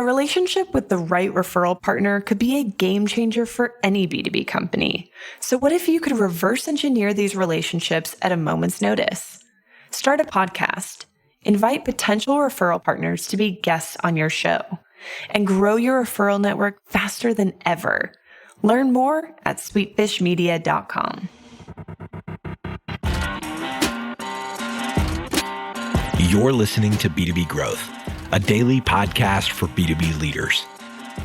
A relationship with the right referral partner could be a game changer for any B2B company. So what if you could reverse engineer these relationships at a moment's notice? Start a podcast, invite potential referral partners to be guests on your show, and grow your referral network faster than ever. Learn more at sweetfishmedia.com. You're listening to B2B Growth, a daily podcast for B2B leaders.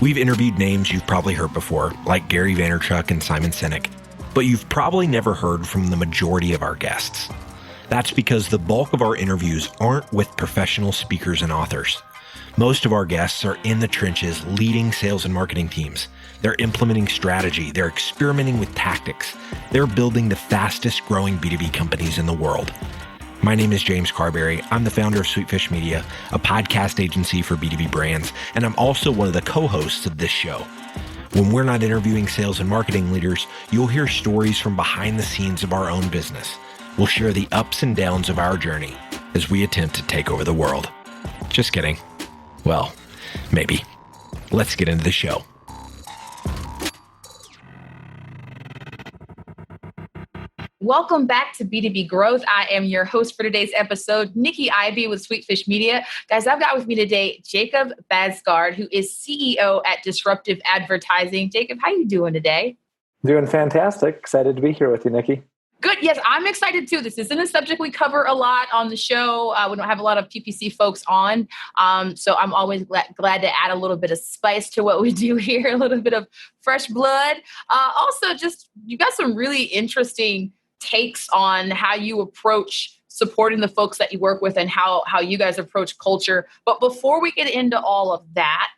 We've interviewed names you've probably heard before, like Gary Vaynerchuk and Simon Sinek, but you've probably never heard from the majority of our guests. That's because the bulk of our interviews aren't with professional speakers and authors. Most of our guests are in the trenches leading sales and marketing teams. They're implementing strategy. They're experimenting with tactics. They're building the fastest growing B2B companies in the world. My name is James Carberry. I'm the founder of Sweetfish Media, a podcast agency for B2B brands, and I'm also one of the co-hosts of this show. When we're not interviewing sales and marketing leaders, you'll hear stories from behind the scenes of our own business. We'll share the ups and downs of our journey as we attempt to take over the world. Just kidding. Well, maybe. Let's get into the show. Welcome back to B2B Growth. I am your host for today's episode, Nikki Ivy with Sweetfish Media. Guys, I've got with me today Jake Baadsgaard, who is CEO at Disruptive Advertising. Jacob, how are you doing today? Doing fantastic. Excited to be here with you, Nikki. Good. Yes, I'm excited too. This isn't a subject we cover a lot on the show. We don't have a lot of PPC folks on. So I'm always glad to add a little bit of spice to what we do here, a little bit of fresh blood. Also, just you got some really interesting takes on how you approach supporting the folks that you work with and how you guys approach culture. But before we get into all of that,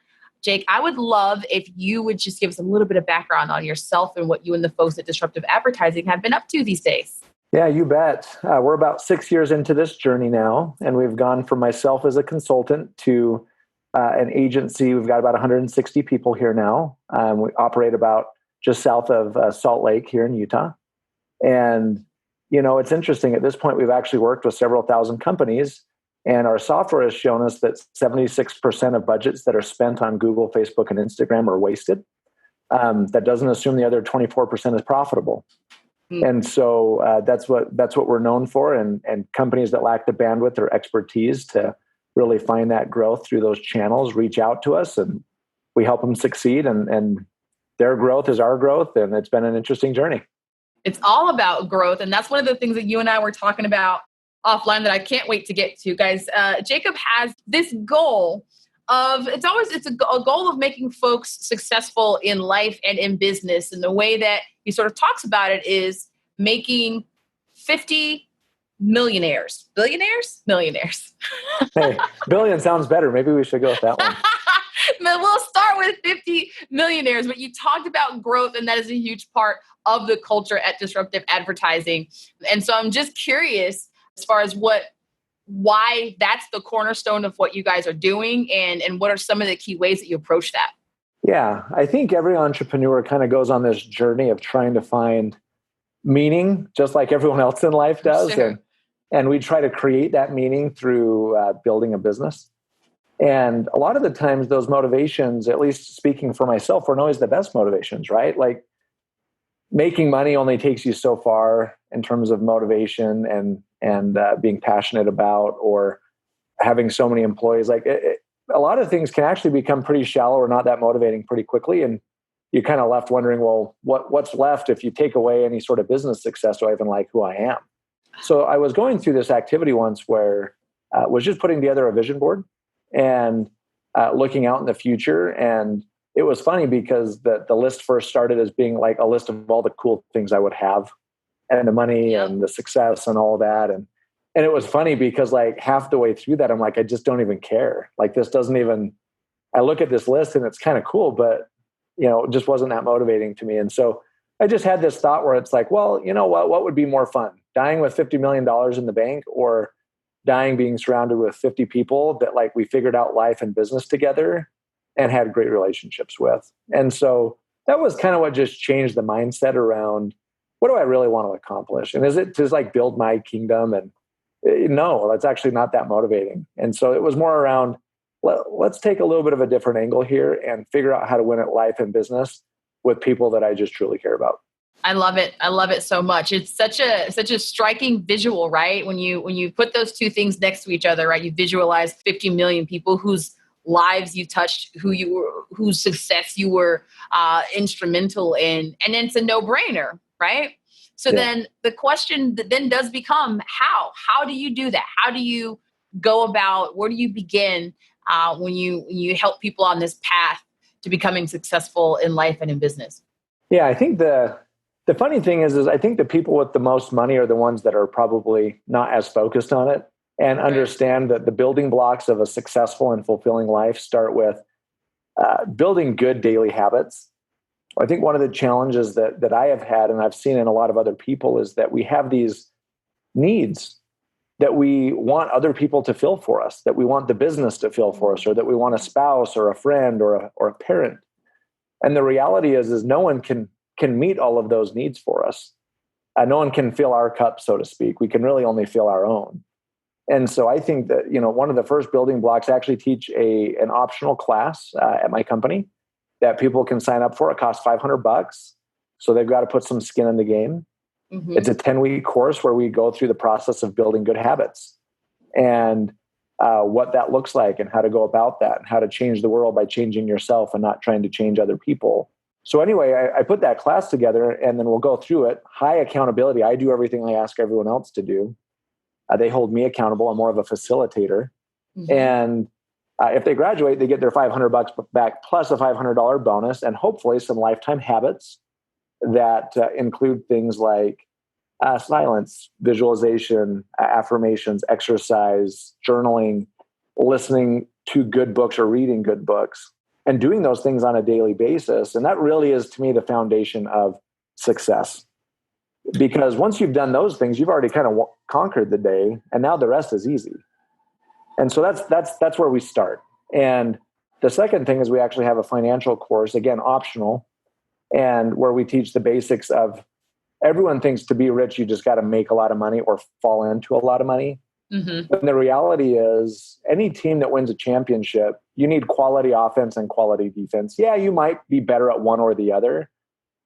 Jake, I would love if you would just give us a little bit of background on yourself and what you and the folks at Disruptive Advertising have been up to these days. Yeah, you bet. We're about 6 years into this journey now, and we've gone from myself as a consultant to an agency. We've got about 160 people here now. We operate about just south of Salt Lake here in Utah. And, you know, it's interesting. At this point, we've actually worked with several thousand companies. And our software has shown us that 76% of budgets that are spent on Google, Facebook, and Instagram are wasted. That doesn't assume the other 24% is profitable. And so that's what we're known for. And companies that lack the bandwidth or expertise to really find that growth through those channels reach out to us, and we help them succeed. And their growth is our growth. And it's been an interesting journey. It's all about growth. And that's one of the things that you and I were talking about offline that I can't wait to get to, guys. Jacob has this goal of, it's a goal of making folks successful in life and in business. And the way that he sort of talks about it is making 50 millionaires. Billionaires? Millionaires. Hey, billion sounds better. Maybe we should go with that one. We'll start with 50 millionaires, but you talked about growth, and that is a huge part of the culture at Disruptive Advertising. And so I'm just curious as far as why that's the cornerstone of what you guys are doing, and what are some of the key ways that you approach that? Yeah, I think every entrepreneur kind of goes on this journey of trying to find meaning, just like everyone else in life does. Sure. And we try to create that meaning through building a business. And a lot of the times those motivations, at least speaking for myself, weren't always the best motivations, right? Like making money only takes you so far in terms of motivation and being passionate about, or having so many employees. Like a lot of things can actually become pretty shallow or not that motivating pretty quickly. And you're kind of left wondering, well, what's left if you take away any sort of business success? Do I even like who I am? So I was going through this activity once where I was just putting together a vision board and looking out in the future. And it was funny because the list first started as being like a list of all the cool things I would have, and the money and the success and all that. And it was funny because like half the way through that, I'm like, I just don't even care. Like this doesn't even, I look at this list and it's kind of cool, but you know, it just wasn't that motivating to me. And so I just had this thought where it's like, well, you know what would be more fun? Dying with $50 million in the bank, or dying being surrounded with 50 people that like we figured out life and business together and had great relationships with. And so that was kind of what just changed the mindset around, what do I really want to accomplish? And is it to like build my kingdom? And no, that's actually not that motivating. And so it was more around, let's take a little bit of a different angle here and figure out how to win at life and business with people that I just truly care about. I love it. I love it so much. It's such a striking visual, right? When you put those two things next to each other, right? You visualize 50 million people whose lives you touched, whose success you were instrumental in, and it's a no-brainer, right? So then the question that then does become how do you do that? How do you go about? Where do you begin when you help people on this path to becoming successful in life and in business? Yeah, I think the funny thing is I think the people with the most money are the ones that are probably not as focused on it and understand that the building blocks of a successful and fulfilling life start with building good daily habits. I think one of the challenges that I have had and I've seen in a lot of other people is that we have these needs that we want other people to fill for us, that we want the business to fill for us, or that we want a spouse or a friend or a parent. And the reality is no one can meet all of those needs for us. No one can fill our cup, so to speak. We can really only fill our own. And so I think that, one of the first building blocks, I actually teach an optional class at my company that people can sign up for. It costs $500. So they've got to put some skin in the game. Mm-hmm. It's a 10-week course where we go through the process of building good habits and what that looks like and how to go about that and how to change the world by changing yourself and not trying to change other people. So anyway, I put that class together and then we'll go through it. High accountability. I do everything I ask everyone else to do. They hold me accountable. I'm more of a facilitator. Mm-hmm. And if they graduate, they get their $500 back plus a $500 bonus and hopefully some lifetime habits that include things like silence, visualization, affirmations, exercise, journaling, listening to good books or reading good books, and doing those things on a daily basis. And that really is, to me, the foundation of success. Because once you've done those things, you've already kind of conquered the day, and now the rest is easy. And so that's where we start. And the second thing is we actually have a financial course, again, optional, and where we teach the basics of everyone thinks to be rich, you just got to make a lot of money or fall into a lot of money. Mm-hmm. And the reality is any team that wins a championship, you need quality offense and quality defense. Yeah, you might be better at one or the other,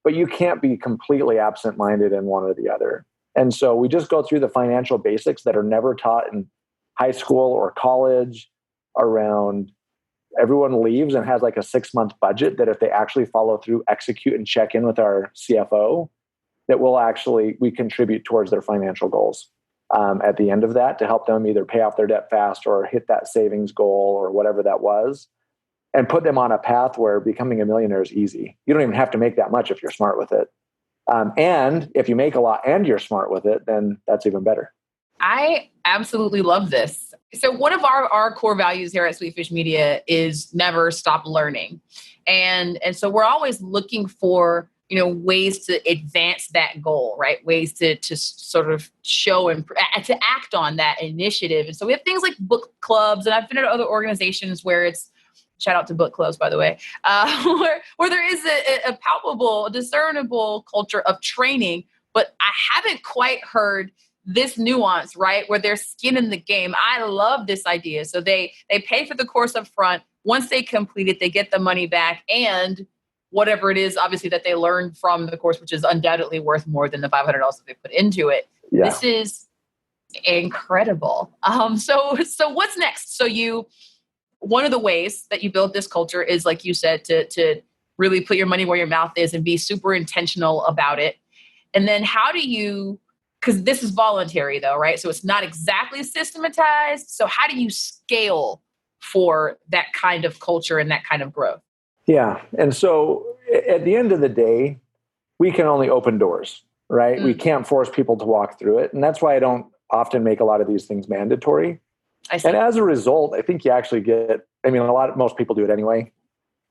but you can't be completely absent-minded in one or the other. And so we just go through the financial basics that are never taught in high school or college around. Everyone leaves and has like a 6-month budget that if they actually follow through, execute, and check in with our CFO, that we contribute towards their financial goals at the end of that to help them either pay off their debt fast or hit that savings goal or whatever that was, and put them on a path where becoming a millionaire is easy. You don't even have to make that much if you're smart with it. And if you make a lot and you're smart with it, then that's even better. I absolutely love this. So one of our core values here at Sweetfish Media is never stop learning. And so we're always looking for, ways to advance that goal, right? Ways to sort of show and to act on that initiative. And so we have things like book clubs, and I've been at other organizations where it's, shout out to book clubs, by the way, where there is a palpable, discernible culture of training, but I haven't quite heard this nuance, right? Where there's skin in the game. I love this idea. So they pay for the course up front. Once they complete it, they get the money back and whatever it is, obviously, that they learned from the course, which is undoubtedly worth more than the $500 that they put into it. Yeah. This is incredible. So what's next? So one of the ways that you build this culture is, like you said, to really put your money where your mouth is and be super intentional about it. And then how do you, because this is voluntary though, right? So it's not exactly systematized. So how do you scale for that kind of culture and that kind of growth? Yeah. And so at the end of the day, we can only open doors, right? Mm. We can't force people to walk through it. And that's why I don't often make a lot of these things mandatory. And as a result, I think you actually get, most people do it anyway.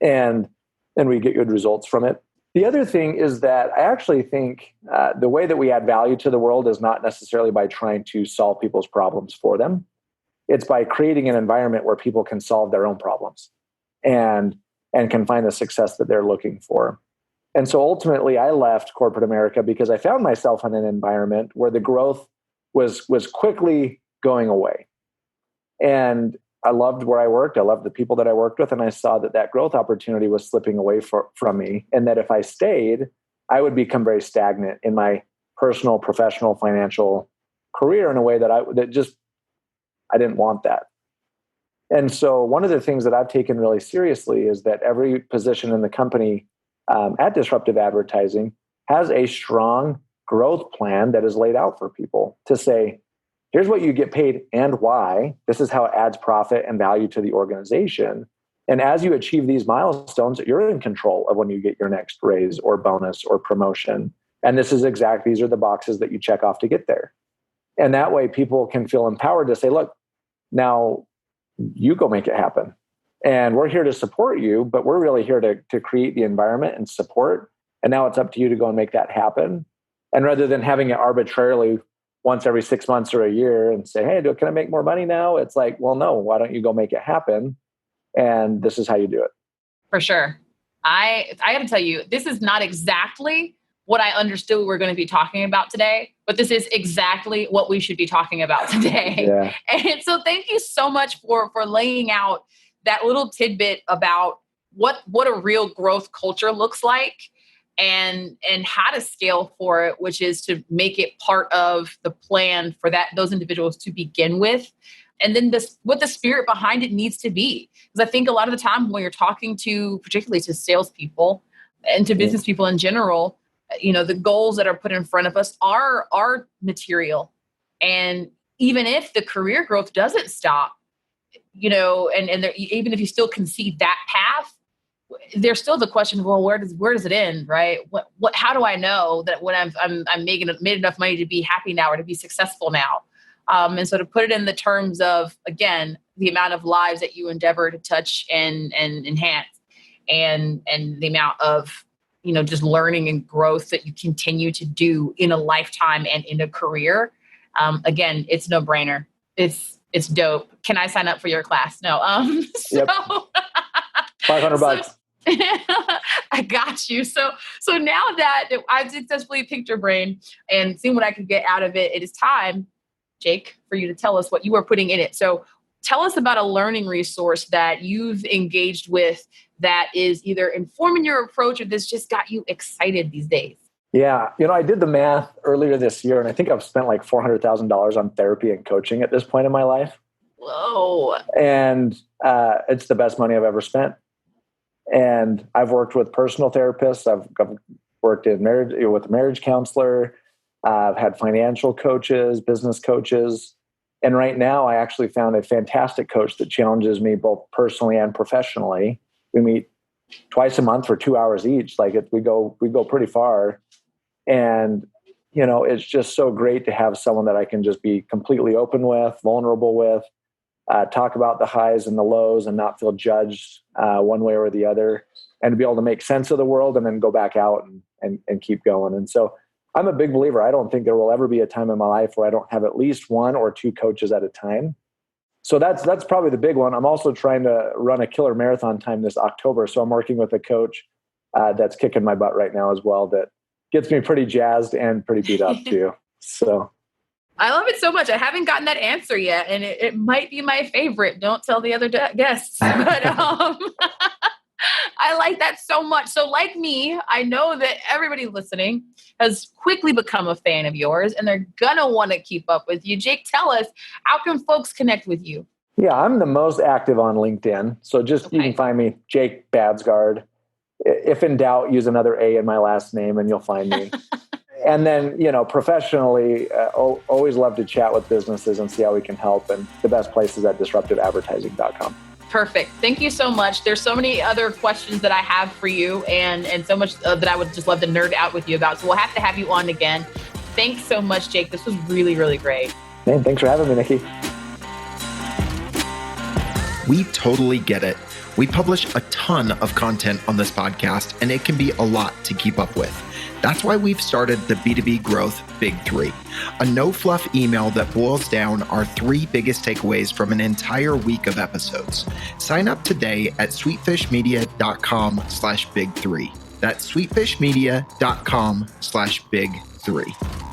And we get good results from it. The other thing is that I actually think the way that we add value to the world is not necessarily by trying to solve people's problems for them. It's by creating an environment where people can solve their own problems and can find the success that they're looking for. And so ultimately, I left corporate America because I found myself in an environment where the growth was quickly going away. And I loved where I worked. I loved the people that I worked with. And I saw that growth opportunity was slipping away from me. And that if I stayed, I would become very stagnant in my personal, professional, financial career in a way that I didn't want that. And so one of the things that I've taken really seriously is that every position in the company at Disruptive Advertising has a strong growth plan that is laid out for people to say, here's what you get paid and why. This is how it adds profit and value to the organization. And as you achieve these milestones, you're in control of when you get your next raise or bonus or promotion. And these are the boxes that you check off to get there. And that way people can feel empowered to say, look, now you go make it happen. And we're here to support you, but we're really here to create the environment and support. And now it's up to you to go and make that happen. And rather than having it arbitrarily once every 6 months or a year and say, hey, can I make more money now? It's like, well, no, why don't you go make it happen? And this is how you do it. For sure. I got to tell you, this is not exactly what I understood we were going to be talking about today, but this is exactly what we should be talking about today. Yeah. And so thank you so much for laying out that little tidbit about what a real growth culture looks like and how to scale for it, which is to make it part of the plan for those individuals to begin with. And then what the spirit behind it needs to be. Because I think a lot of the time when you're talking particularly to salespeople and to business people in general, the goals that are put in front of us are material. And even if the career growth doesn't stop, even if you still concede that path, there's still the question, well, where does it end, right? How do I know that when I'm made enough money to be happy now or to be successful now? And so to put it in the terms of, again, the amount of lives that you endeavor to touch and enhance and the amount of, just learning and growth that you continue to do in a lifetime and in a career. Again, it's no brainer. It's dope. Can I sign up for your class? No. Yep. $500. I got you. So now that I've successfully picked your brain and seen what I could get out of it, it is time, Jake, for you to tell us what you are putting in it. So tell us about a learning resource that you've engaged with that is either informing your approach or this just got you excited these days. Yeah. I did the math earlier this year, and I think I've spent like $400,000 on therapy and coaching at this point in my life. Whoa. And it's the best money I've ever spent. And I've worked with personal therapists. I've worked in marriage with a marriage counselor. I've had financial coaches, business coaches. And right now I actually found a fantastic coach that challenges me both personally and professionally. We meet twice a month for 2 hours each. We go pretty far. And, it's just so great to have someone that I can just be completely open with, vulnerable with, talk about the highs and the lows and not feel judged one way or the other, and to be able to make sense of the world and then go back out and keep going. And so I'm a big believer. I don't think there will ever be a time in my life where I don't have at least one or two coaches at a time. So that's probably the big one. I'm also trying to run a killer marathon time this October. So I'm working with a coach that's kicking my butt right now as well, that gets me pretty jazzed and pretty beat up too. So I love it so much. I haven't gotten that answer yet, and it might be my favorite. Don't tell the other guests. But I like that so much. So like me, I know that everybody listening has quickly become a fan of yours, and they're going to want to keep up with you. Jake, tell us, how can folks connect with you? Yeah, I'm the most active on LinkedIn. So you can find me, Jake Baadsgaard. If in doubt, use another A in my last name and you'll find me. And then, professionally, always love to chat with businesses and see how we can help. And the best place is at disruptiveadvertising.com. Perfect. Thank you so much. There's so many other questions that I have for you and so much that I would just love to nerd out with you about. So we'll have to have you on again. Thanks so much, Jake. This was really, really great. Man, thanks for having me, Nikki. We totally get it. We publish a ton of content on this podcast, and it can be a lot to keep up with. That's why we've started the B2B Growth Big Three, a no-fluff email that boils down our 3 biggest takeaways from an entire week of episodes. Sign up today at sweetfishmedia.com/big3. That's sweetfishmedia.com/big3.